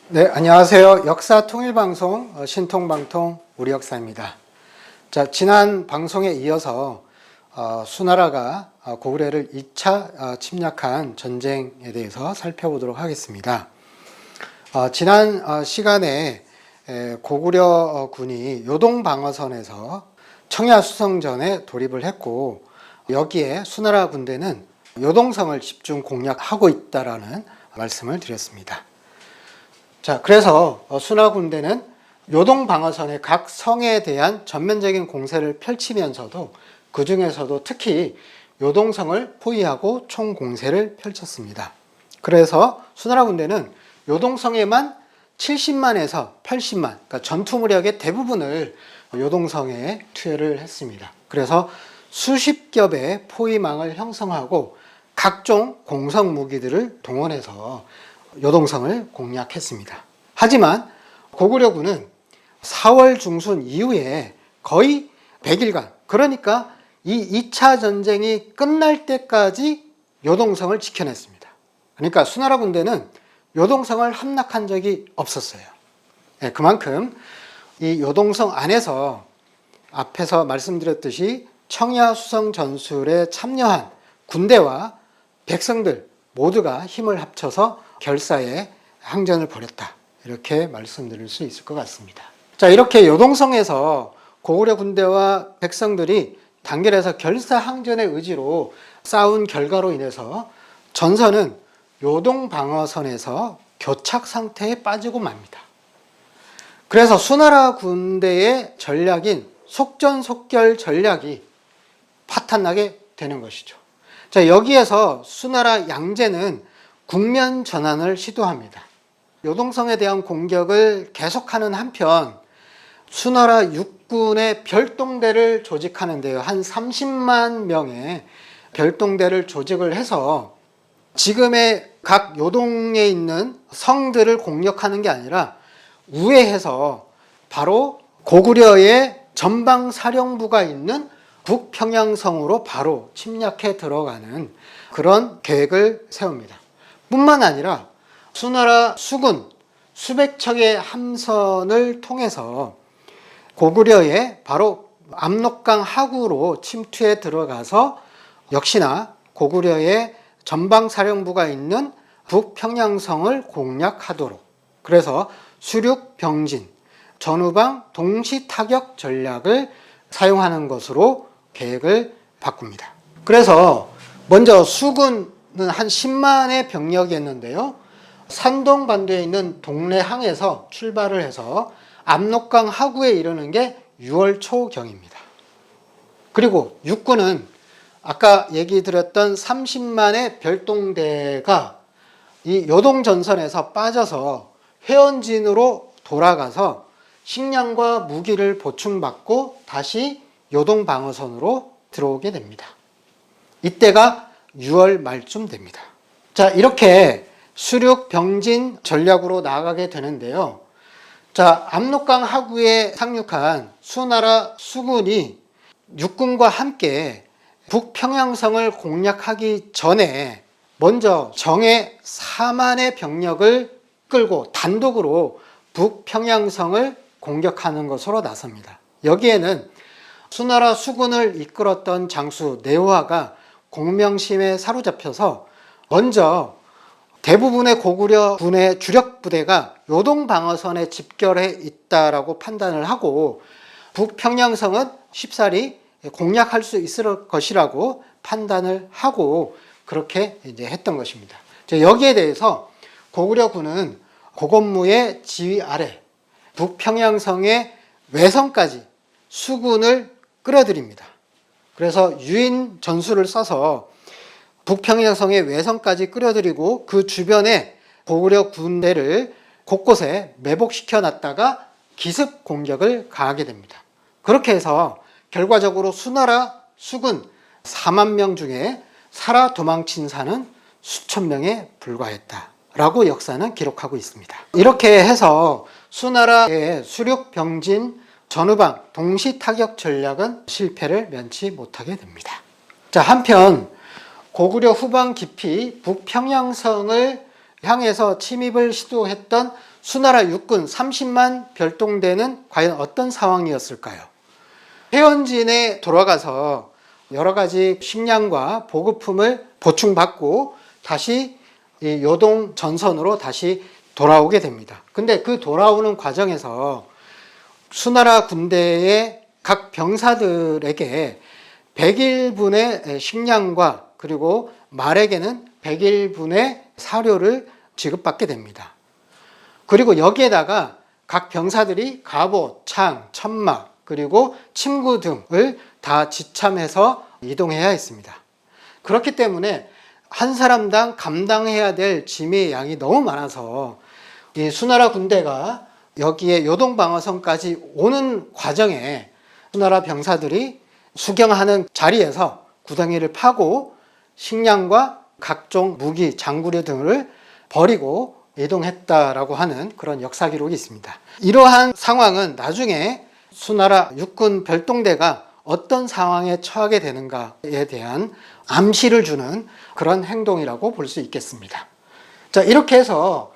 네, 안녕하세요. 역사통일방송 신통방통 우리역사입니다. 자, 지난 방송에 이어서 수나라가 고구려를 2차 침략한 전쟁에 대해서 살펴보도록 하겠습니다. 지난 시간에 고구려군이 요동방어선에서 청야수성전에 돌입을 했고, 여기에 수나라 군대는 요동성을 집중 공략하고 있다라는 말씀을 드렸습니다. 자, 그래서 수나 군대는 요동 방어선의 각 성에 대한 전면적인 공세를 펼치면서도 그 중에서도 특히 요동성을 포위하고 총공세를 펼쳤습니다. 그래서 수나라 군대는 요동성에만 70만에서 80만, 그러니까 전투무력의 대부분을 요동성에 투여를 했습니다. 그래서 수십 겹의 포위망을 형성하고 각종 공성 무기들을 동원해서 요동성을 공략했습니다. 하지만 고구려군은 4월 중순 이후에 거의 100일간, 그러니까 이 2차 전쟁이 끝날 때까지 요동성을 지켜냈습니다. 그러니까 수나라 군대는 요동성을 함락한 적이 없었어요. 그만큼 이 요동성 안에서 앞에서 말씀드렸듯이 청야수성 전술에 참여한 군대와 백성들 모두가 힘을 합쳐서 결사의 항전을 벌였다, 이렇게 말씀드릴 수 있을 것 같습니다. 자, 이렇게 요동성에서 고구려 군대와 백성들이 단결해서 결사항전의 의지로 싸운 결과로 인해서 전선은 요동방어선에서 교착 상태에 빠지고 맙니다. 그래서 수나라 군대의 전략인 속전속결 전략이 파탄나게 되는 것이죠. 자, 여기에서 수나라 양제는 국면 전환을 시도합니다. 요동성에 대한 공격을 계속하는 한편 수나라 육군의 별동대를 조직하는데요. 한 30만 명의 별동대를 조직을 해서 지금의 각 요동에 있는 성들을 공격하는 게 아니라 우회해서 바로 고구려의 전방사령부가 있는 북평양성으로 바로 침략해 들어가는 그런 계획을 세웁니다. 뿐만 아니라 수나라 수군 수백 척의 함선을 통해서 고구려의 바로 압록강 하구로 침투해 들어가서 역시나 고구려의 전방사령부가 있는 북평양성을 공략하도록, 그래서 수륙병진, 전후방 동시타격 전략을 사용하는 것으로 계획을 바꿉니다. 그래서 먼저 수군은 한 10만의 병력이었는데요. 산동반도에 있는 동래항에서 출발을 해서 압록강 하구에 이르는 게 6월 초경입니다. 그리고 육군은 아까 얘기 드렸던 30만의 별동대가 이 요동전선에서 빠져서 회원진으로 돌아가서 식량과 무기를 보충받고 다시 요동방어선으로 들어오게 됩니다. 이때가 6월 말쯤 됩니다. 자, 이렇게 수륙 병진 전략으로 나아가게 되는데요. 자, 압록강 하구에 상륙한 수나라 수군이 육군과 함께 북평양성을 공략하기 전에 먼저 정예 4만의 병력을 끌고 단독으로 북평양성을 공격하는 것으로 나섭니다. 여기에는 수나라 수군을 이끌었던 장수 내화가 공명심에 사로잡혀서 먼저 대부분의 고구려 군의 주력 부대가 요동방어선에 집결해 있다라고 판단을 하고 북평양성은 쉽사리 공략할 수 있을 것이라고 판단을 하고 그렇게 이제 했던 것입니다. 여기에 대해서 고구려군은 고건무의 지휘 아래 북평양성의 외성까지 수군을 끌어들입니다. 그래서 유인 전술을 써서 북평양성의 외성까지 끌어들이고 그 주변에 고구려 군대를 곳곳에 매복시켜 놨다가 기습 공격을 가하게 됩니다. 그렇게 해서 결과적으로 수나라 수군 4만 명 중에 살아 도망친 사는 수천 명에 불과했다라고 역사는 기록하고 있습니다. 이렇게 해서 수나라의 수륙 병진 전후방 동시 타격 전략은 실패를 면치 못하게 됩니다. 자, 한편 고구려 후방 깊이 북평양성을 향해서 침입을 시도했던 수나라 육군 30만 별동대는 과연 어떤 상황이었을까요? 해원진에 돌아가서 여러 가지 식량과 보급품을 보충받고 다시 요동 전선으로 다시 돌아오게 됩니다. 근데 그 돌아오는 과정에서 수나라 군대의 각 병사들에게 100일분의 식량과 그리고 말에게는 100일분의 사료를 지급받게 됩니다. 그리고 여기에다가 각 병사들이 갑옷, 창, 천막, 그리고 침구 등을 다 지참해서 이동해야 했습니다. 그렇기 때문에 한 사람당 감당해야 될 짐의 양이 너무 많아서 이 수나라 군대가 여기에 요동방어선까지 오는 과정에 수나라 병사들이 수경하는 자리에서 구덩이를 파고 식량과 각종 무기, 장구류 등을 버리고 이동했다라고 하는 그런 역사 기록이 있습니다. 이러한 상황은 나중에 수나라 육군 별동대가 어떤 상황에 처하게 되는가에 대한 암시를 주는 그런 행동이라고 볼 수 있겠습니다. 자, 이렇게 해서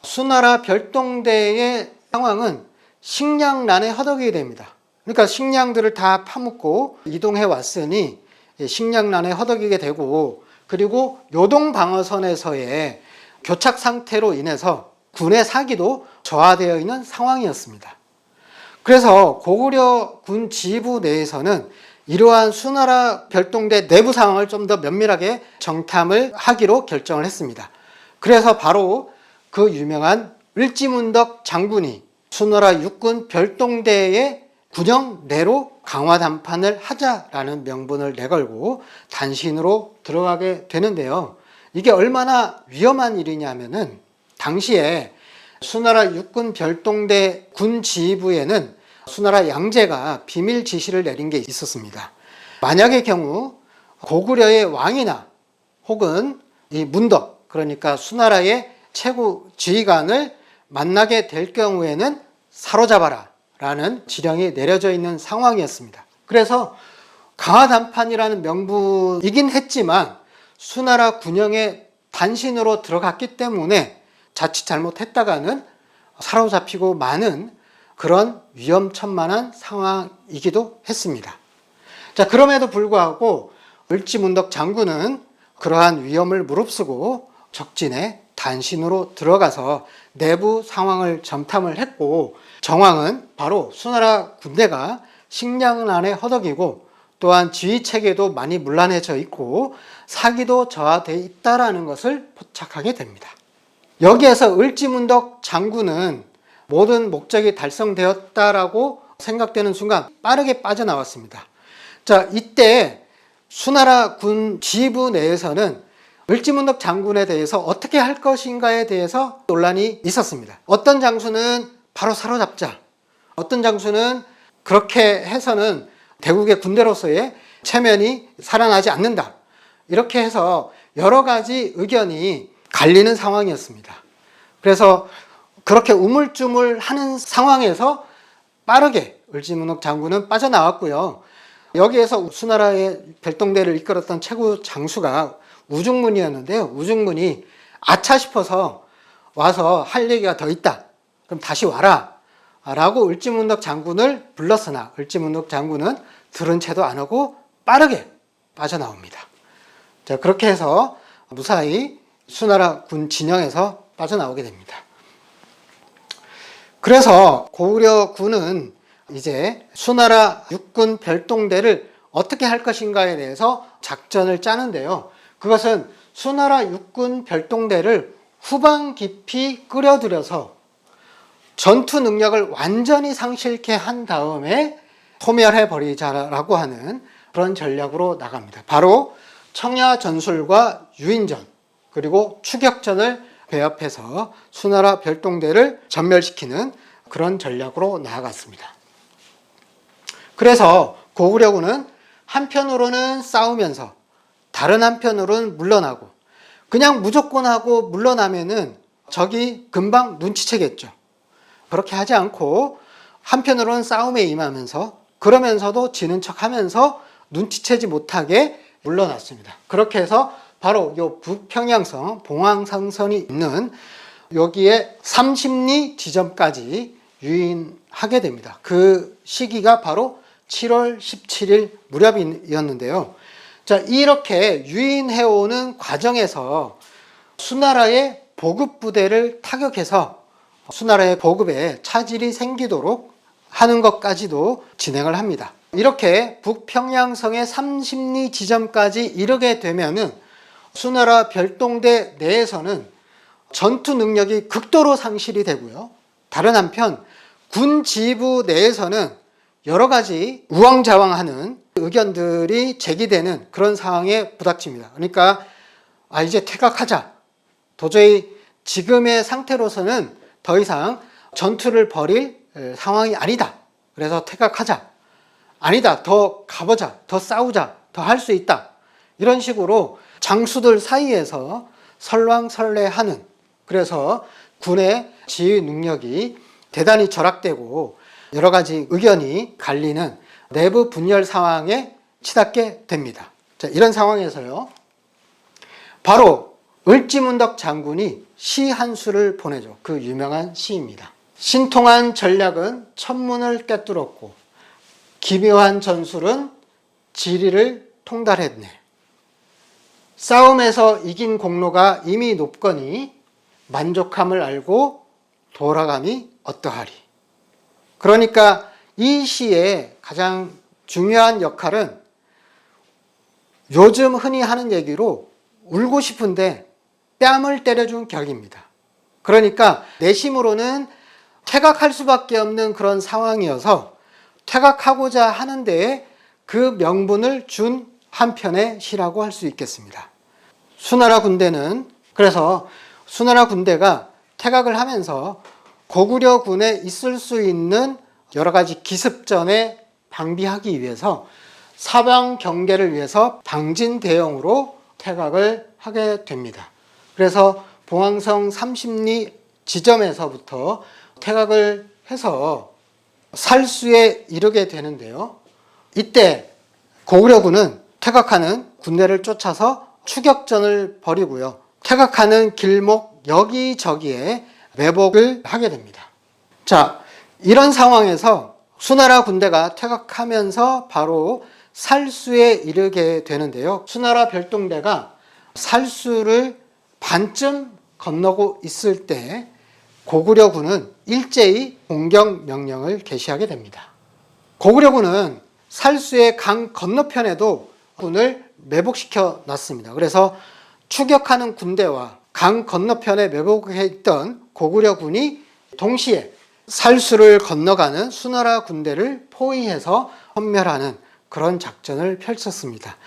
수나라 별동대의 상황은 식량난에 허덕이게 됩니다. 그러니까 식량들을 다 파묻고 이동해 왔으니 식량난에 허덕이게 되고, 그리고 요동방어선에서의 교착 상태로 인해서 군의 사기도 저하되어 있는 상황이었습니다. 그래서 고구려 군 지휘부 내에서는 이러한 수나라 별동대 내부 상황을 좀 더 면밀하게 정탐을 하기로 결정을 했습니다. 그래서 바로 그 유명한 을지문덕 장군이 수나라 육군 별동대의 군영 내로 강화 담판을 하자라는 명분을 내걸고 단신으로 들어가게 되는데요. 이게 얼마나 위험한 일이냐면은 당시에 수나라 육군 별동대 군 지휘부에는 수나라 양제가 비밀 지시를 내린 게 있었습니다. 만약의 경우 고구려의 왕이나 혹은 이 문덕, 그러니까 수나라의 최고 지휘관을 만나게 될 경우에는 사로잡아라 라는 지령이 내려져 있는 상황이었습니다. 그래서 강화담판이라는 명분이긴 했지만 수나라 군영에 단신으로 들어갔기 때문에 자칫 잘못했다가는 사로잡히고 마는 그런 위험천만한 상황이기도 했습니다. 자, 그럼에도 불구하고 을지문덕 장군은 그러한 위험을 무릅쓰고 적진에 단신으로 들어가서 내부 상황을 점탐을 했고, 정황은 바로 수나라 군대가 식량난에 허덕이고 또한 지휘체계도 많이 문란해져 있고 사기도 저하되어 있다는 것을 포착하게 됩니다. 여기에서 을지문덕 장군은 모든 목적이 달성되었다라고 생각되는 순간 빠르게 빠져나왔습니다. 자, 이때 수나라 군 지휘부 내에서는 을지문덕 장군에 대해서 어떻게 할 것인가에 대해서 논란이 있었습니다. 어떤 장수는 바로 사로잡자, 어떤 장수는 그렇게 해서는 대국의 군대로서의 체면이 살아나지 않는다, 이렇게 해서 여러 가지 의견이 갈리는 상황이었습니다. 그래서 그렇게 우물쭈물하는 상황에서 빠르게 을지문덕 장군은 빠져나왔고요. 여기에서 수나라의 별동대를 이끌었던 최고 장수가 우중문이었는데요. 우중문이 아차 싶어서 와서 할 얘기가 더 있다, 그럼 다시 와라 라고 을지문덕 장군을 불렀으나 을지문덕 장군은 들은 채도 안 하고 빠르게 빠져나옵니다. 자, 그렇게 해서 무사히 수나라 군 진영에서 빠져나오게 됩니다. 그래서 고구려 군은 이제 수나라 육군 별동대를 어떻게 할 것인가에 대해서 작전을 짜는데요. 그것은 수나라 육군 별동대를 후방 깊이 끌어들여서 전투 능력을 완전히 상실케 한 다음에 소멸해버리자라고 하는 그런 전략으로 나갑니다. 바로 청야전술과 유인전, 그리고 추격전을 배합해서 수나라 별동대를 전멸시키는 그런 전략으로 나아갔습니다. 그래서 고구려군은 한편으로는 싸우면서 다른 한편으로는 물러나고, 그냥 무조건 하고 물러나면은 적이 금방 눈치채겠죠. 그렇게 하지 않고 한편으로는 싸움에 임하면서, 그러면서도 지는 척하면서 눈치채지 못하게 물러났습니다. 그렇게 해서 바로 요 북평양성 봉황상선이 있는 여기에 30리 지점까지 유인하게 됩니다. 그 시기가 바로 7월 17일 무렵이었는데요. 자, 이렇게 유인해오는 과정에서 수나라의 보급 부대를 타격해서 수나라의 보급에 차질이 생기도록 하는 것까지도 진행을 합니다. 이렇게 북평양성의 30리 지점까지 이르게 되면은 수나라 별동대 내에서는 전투 능력이 극도로 상실이 되고요. 다른 한편 군 지부 내에서는 여러 가지 우왕좌왕하는 의견들이 제기되는 그런 상황에 부닥칩니다. 그러니까 이제 퇴각하자. 도저히 지금의 상태로서는 더 이상 전투를 벌일 상황이 아니다. 그래서 퇴각하자. 아니다. 더 가보자. 더 싸우자. 더 할 수 있다. 이런 식으로 장수들 사이에서 설왕설래하는, 그래서 군의 지휘 능력이 대단히 절약되고 여러 가지 의견이 갈리는 내부 분열 상황에 치닫게 됩니다. 자, 이런 상황에서요, 바로 을지문덕 장군이 시 한 수를 보내죠. 그 유명한 시입니다. 신통한 전략은 천문을 꿰뚫었고 기묘한 전술은 지리를 통달했네. 싸움에서 이긴 공로가 이미 높거니 만족함을 알고 돌아감이 어떠하리. 그러니까 이 시의 가장 중요한 역할은 요즘 흔히 하는 얘기로 울고 싶은데 뺨을 때려준 격입니다. 그러니까 내심으로는 퇴각할 수밖에 없는 그런 상황이어서 퇴각하고자 하는데 그 명분을 준 한편의 시라고 할 수 있겠습니다. 수나라 군대는, 그래서 수나라 군대가 퇴각을 하면서 고구려군에 있을 수 있는 여러 가지 기습전에 방비하기 위해서 사방 경계를 위해서 방진 대형으로 퇴각을 하게 됩니다. 그래서 봉황성 30리 지점에서부터 퇴각을 해서 살수에 이르게 되는데요. 이때 고구려군은 퇴각하는 군대를 쫓아서 추격전을 벌이고요. 퇴각하는 길목 여기저기에 매복을 하게 됩니다. 자, 이런 상황에서 수나라 군대가 퇴각하면서 바로 살수에 이르게 되는데요. 수나라 별동대가 살수를 반쯤 건너고 있을 때 고구려군은 일제히 공격 명령을 개시하게 됩니다. 고구려군은 살수의 강 건너편에도 군을 매복시켜 놨습니다. 그래서 추격하는 군대와 강 건너편에 매복해 있던 고구려군이 동시에 살수를 건너가는 수나라 군대를 포위해서 섬멸하는 그런 작전을 펼쳤습니다.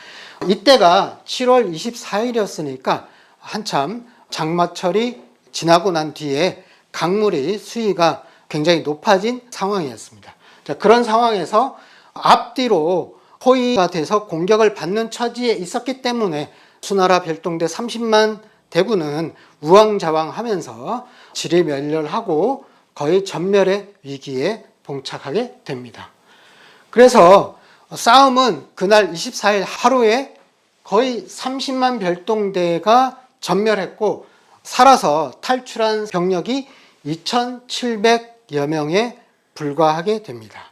이때가 7월 24일이었으니까 한참 장마철이 지나고 난 뒤에 강물의 수위가 굉장히 높아진 상황이었습니다. 자, 그런 상황에서 앞뒤로 포위가 돼서 공격을 받는 처지에 있었기 때문에 수나라 별동대 30만 대군은 우왕좌왕하면서 지리멸렬하고 거의 전멸의 위기에 봉착하게 됩니다. 그래서 싸움은 그날 24일 하루에 거의 30만 별동대가 전멸했고 살아서 탈출한 병력이 2,700여 명에 불과하게 됩니다.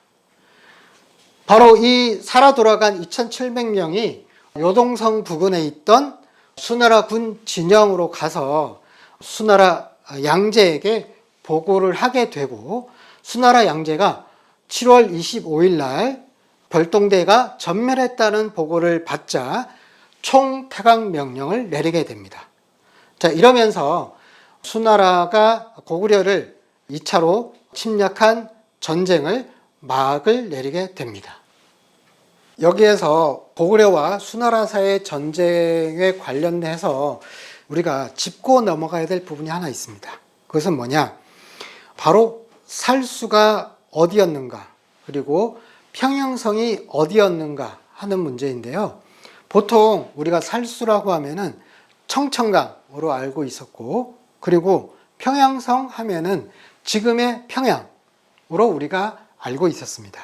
바로 이 살아 돌아간 2,700명이 요동성 부근에 있던 수나라 군 진영으로 가서 수나라 양제에게 보고를 하게 되고, 수나라 양제가 7월 25일 날 별동대가 전멸했다는 보고를 받자 총퇴각 명령을 내리게 됩니다. 자, 이러면서 수나라가 고구려를 2차로 침략한 전쟁을 막을 내리게 됩니다. 여기에서 고구려와 수나라 사이의 전쟁에 관련해서 우리가 짚고 넘어가야 될 부분이 하나 있습니다. 그것은 뭐냐? 바로 살수가 어디였는가, 그리고 평양성이 어디였는가 하는 문제인데요. 보통 우리가 살수라고 하면은 청천강으로 알고 있었고, 그리고 평양성 하면은 지금의 평양으로 우리가 알고 있었습니다.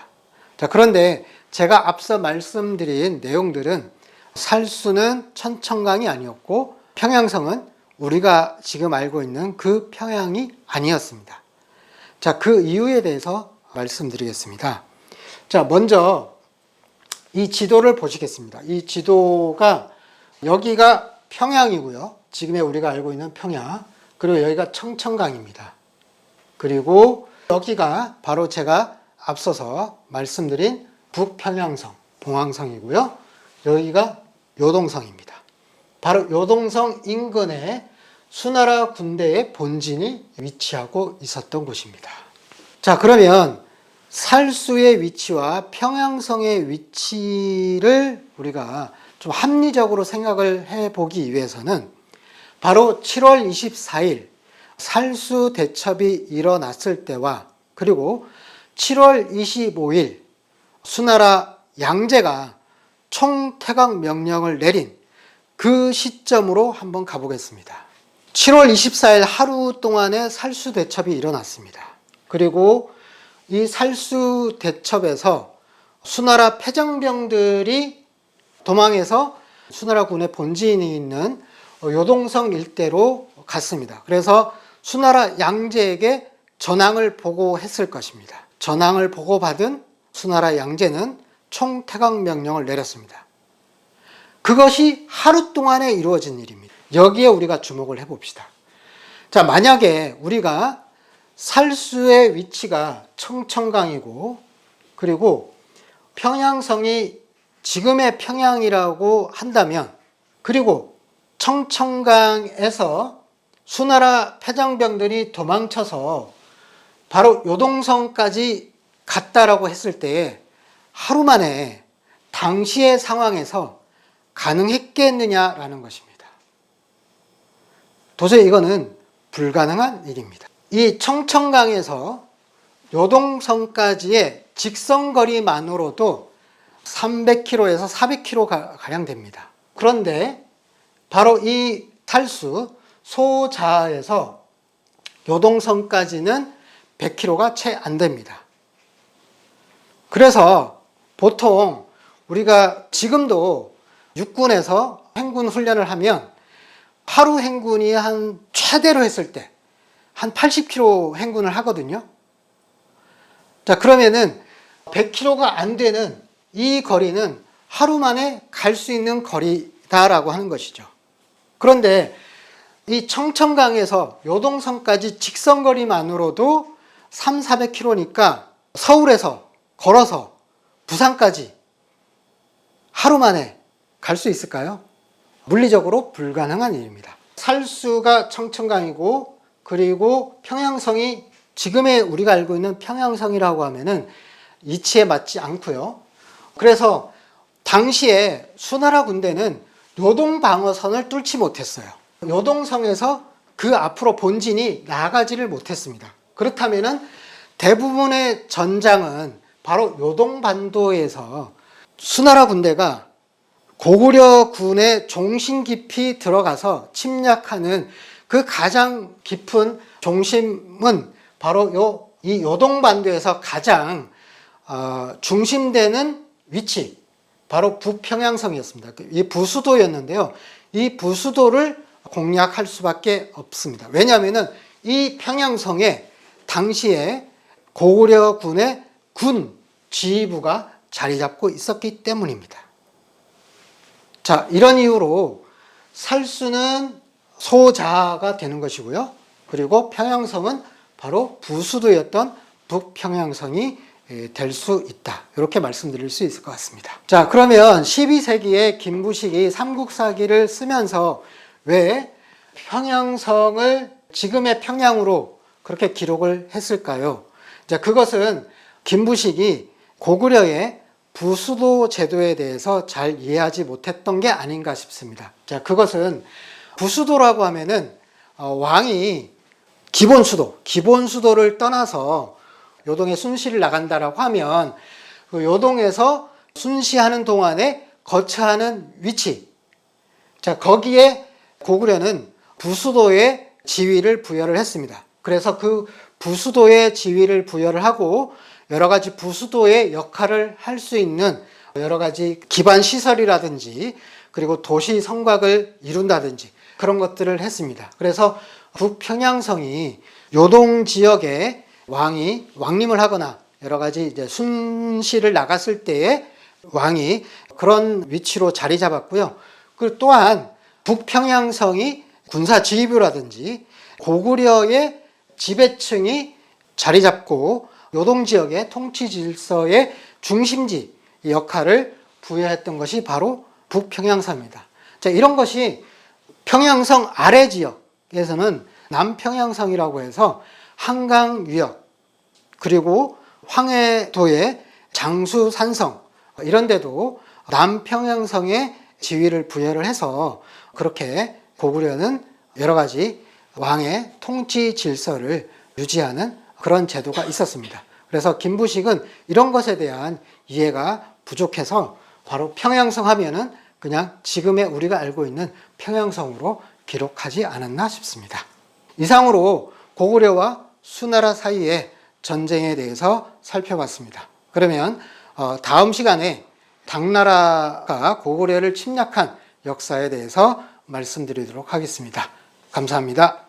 자, 그런데 제가 앞서 말씀드린 내용들은 살수는 천천강이 아니었고 평양성은 우리가 지금 알고 있는 그 평양이 아니었습니다. 자, 그 이유에 대해서 말씀드리겠습니다. 자, 먼저 이 지도를 보시겠습니다. 이 지도가 여기가 평양이고요. 지금의 우리가 알고 있는 평양. 그리고 여기가 청천강입니다. 그리고 여기가 바로 제가 앞서서 말씀드린 북평양성, 봉황성이고요. 여기가 요동성입니다. 바로 요동성 인근에 수나라 군대의 본진이 위치하고 있었던 곳입니다. 자, 그러면 살수의 위치와 평양성의 위치를 우리가 좀 합리적으로 생각을 해보기 위해서는 바로 7월 24일 살수 대첩이 일어났을 때와 그리고 7월 25일 수나라 양제가 총퇴각 명령을 내린 그 시점으로 한번 가보겠습니다. 7월 24일 하루 동안의 살수 대첩이 일어났습니다. 그리고 이 살수 대첩에서 수나라 패장병들이 도망해서 수나라 군의 본진이 있는 요동성 일대로 갔습니다. 그래서 수나라 양제에게 전황을 보고했을 것입니다. 전황을 보고받은 수나라 양제는 총퇴각 명령을 내렸습니다. 그것이 하루 동안에 이루어진 일입니다. 여기에 우리가 주목을 해봅시다. 자, 만약에 우리가 살수의 위치가 청천강이고 그리고 평양성이 지금의 평양이라고 한다면, 그리고 청천강에서 수나라 패장병들이 도망쳐서 바로 요동성까지 갔다라고 했을 때 하루 만에 당시의 상황에서 가능했겠느냐라는 것입니다. 도저히 이거는 불가능한 일입니다. 이 청천강에서 요동성까지의 직선거리만으로도 300km에서 400km 가량 됩니다. 그런데 바로 이 탈수 소자에서 요동성까지는 100km가 채 안 됩니다. 그래서 보통 우리가 지금도 육군에서 행군 훈련을 하면 하루 행군이 한 최대로 했을 때 한 80km 행군을 하거든요. 자, 그러면은 100km가 안 되는 이 거리는 하루 만에 갈 수 있는 거리다라고 하는 것이죠. 그런데 이 청천강에서 요동성까지 직선거리만으로도 300-400km니까 서울에서 걸어서 부산까지 하루 만에 갈 수 있을까요? 물리적으로 불가능한 일입니다. 살수가 청천강이고 그리고 평양성이 지금의 우리가 알고 있는 평양성이라고 하면은 이치에 맞지 않고요. 그래서 당시에 수나라 군대는 요동 방어선을 뚫지 못했어요. 요동성에서 그 앞으로 본진이 나가지를 못했습니다. 그렇다면은 대부분의 전장은 바로 요동반도에서 수나라 군대가 고구려 군의 종심 깊이 들어가서 침략하는 그 가장 깊은 종심은 바로 이 요동반도에서 가장 중심되는 위치, 바로 북평양성이었습니다. 이 부수도였는데요. 이 부수도를 공략할 수밖에 없습니다. 왜냐하면 이 평양성에 당시에 고구려 군의 군 지휘부가 자리 잡고 있었기 때문입니다. 자, 이런 이유로 살수는 소자가 되는 것이고요. 그리고 평양성은 바로 부수도였던 북평양성이 될 수 있다. 이렇게 말씀드릴 수 있을 것 같습니다. 자, 그러면 12세기에 김부식이 삼국사기를 쓰면서 왜 평양성을 지금의 평양으로 그렇게 기록을 했을까요? 자, 그것은 김부식이 고구려의 부수도 제도에 대해서 잘 이해하지 못했던 게 아닌가 싶습니다. 자, 그것은 부수도라고 하면은 왕이 기본수도를 떠나서 요동에 순시를 나간다라고 하면 그 요동에서 순시하는 동안에 거처하는 위치. 자, 거기에 고구려는 부수도의 지위를 부여를 했습니다. 그래서 그 부수도의 지위를 부여를 하고 여러 가지 부수도의 역할을 할 수 있는 여러 가지 기반 시설이라든지 그리고 도시 성곽을 이룬다든지 그런 것들을 했습니다. 그래서 북평양성이 요동 지역에 왕이 왕림을 하거나 여러 가지 이제 순시를 나갔을 때에 왕이 그런 위치로 자리 잡았고요. 그 또한 북평양성이 군사 지휘부라든지 고구려의 지배층이 자리 잡고 요동 지역의 통치 질서의 중심지 역할을 부여했던 것이 바로 북평양성입니다. 자, 이런 것이 평양성 아래 지역에서는 남평양성이라고 해서 한강 유역 그리고 황해도의 장수산성 이런 데도 남평양성의 지위를 부여를 해서 그렇게 고구려는 여러 가지 왕의 통치 질서를 유지하는 그런 제도가 있었습니다. 그래서 김부식은 이런 것에 대한 이해가 부족해서 바로 평양성 하면은 그냥 지금의 우리가 알고 있는 평양성으로 기록하지 않았나 싶습니다. 이상으로 고구려와 수나라 사이의 전쟁에 대해서 살펴봤습니다. 그러면 다음 시간에 당나라가 고구려를 침략한 역사에 대해서 말씀드리도록 하겠습니다. 감사합니다.